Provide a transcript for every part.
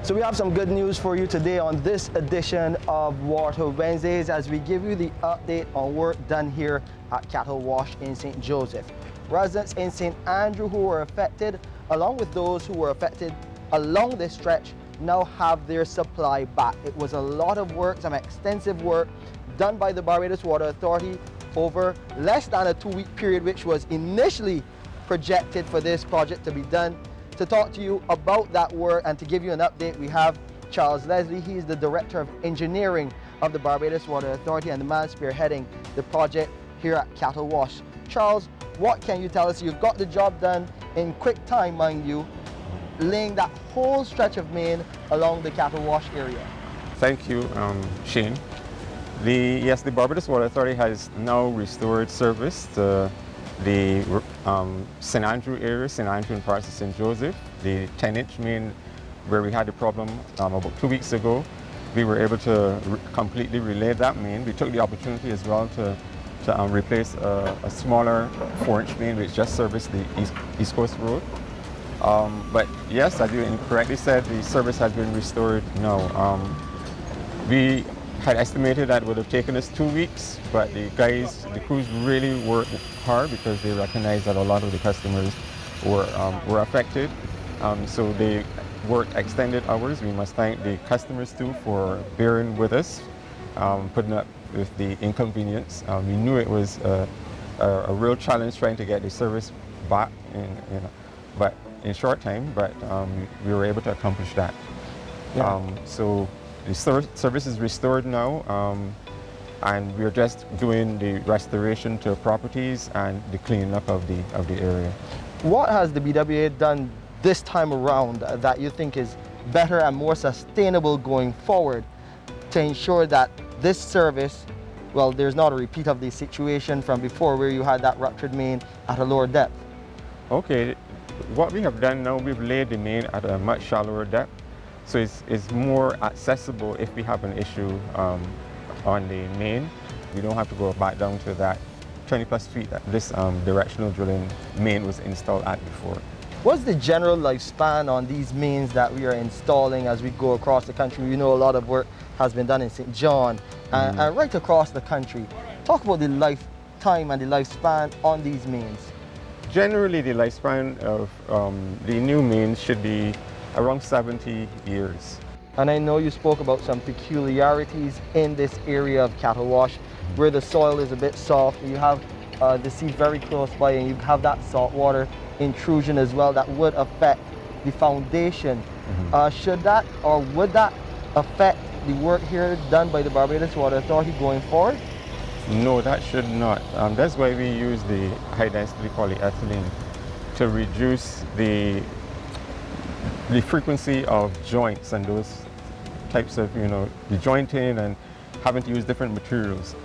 So we have some good news for you today on this edition of Water Wednesdays as we give you the update on work done here at Cattlewash in St. Joseph. Residents in St. Andrew who were affected, along with those who were affected along this stretch, now have their supply back. It was a lot of work, some extensive work done by the Barbados Water Authority over less than a 2-week period, which was initially projected for this project to be done. To talk to you about that work and to give you an update, we have Charles Leslie. He's the Director of Engineering of the Barbados Water Authority and the man spearheading the project here at Cattlewash. Charles, what can you tell us? You've got the job done in quick time, mind you, laying that whole stretch of main along the Cattlewash area. Thank you, Shane. Yes, the Barbados Water Authority has now restored service to the St. Andrew area, St. Andrew and parts of St. Joseph. The 10-inch main where we had the problem about 2 weeks ago, we were able to completely relay that main. We took the opportunity as well to replace a smaller 4-inch main which just serviced the East Coast Road. But yes, as you correctly said, the service has been restored now. We had estimated that it would have taken us 2 weeks, but the crews really worked hard because they recognized that a lot of the customers were affected. So they worked extended hours. We must thank the customers too for bearing with us, putting up with the inconvenience. We knew it was a real challenge trying to get the service back in short time, but we were able to accomplish that. Yeah. So the service is restored now, and we're just doing the restoration to properties and the cleaning up of the area. What has the BWA done this time around that you think is better and more sustainable going forward to ensure that this service, well, there's not a repeat of the situation from before where you had that ruptured main at a lower depth? Okay, what we have done now, we've laid the main at a much shallower depth. So it's more accessible if we have an issue on the main. We don't have to go back down to that 20+ feet that this directional drilling main was installed at before. What's the general lifespan on these mains that we are installing as we go across the country? We know a lot of work has been done in St. John and right across the country. Talk about the lifetime and the lifespan on these mains. Generally, the lifespan of the new mains should be around 70 years. And I know you spoke about some peculiarities in this area of Cattlewash where the soil is a bit soft. You have the sea very close by and you have that saltwater intrusion as well that would affect the foundation. Should that or would that affect the work here done by the Barbados Water Authority going forward? No, that should not. That's why we use the high-density polyethylene to reduce the frequency of joints and those types of, the jointing and having to use different materials.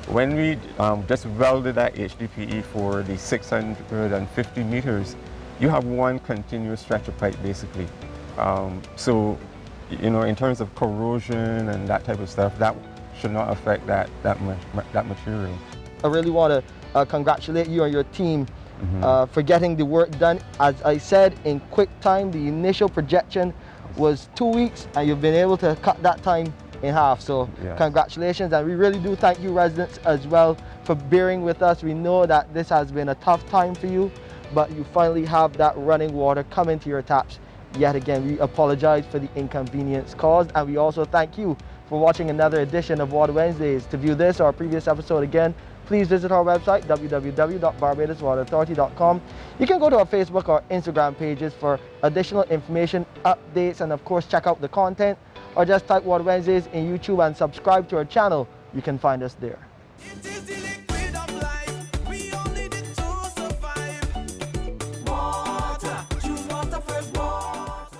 When we just welded that HDPE for the 650 meters, you have one continuous stretch of pipe basically. So, in terms of corrosion and that type of stuff, that should not affect that material. I really want to congratulate you and your team for getting the work done. As I said, in quick time. The initial projection was 2 weeks and you've been able to cut that time in half. So yes. Congratulations, and we really do thank you residents as well for bearing with us. We know that this has been a tough time for you, but you finally have that running water coming to your taps. Yet again, we apologize for the inconvenience caused, and we also thank you for watching another edition of Water Wednesdays. To view this or a previous episode again, please visit our website, www.barbadoswaterauthority.com. You can go to our Facebook or Instagram pages for additional information, updates, and of course check out the content, or just type Water Wednesdays in YouTube and subscribe to our channel. You can find us there.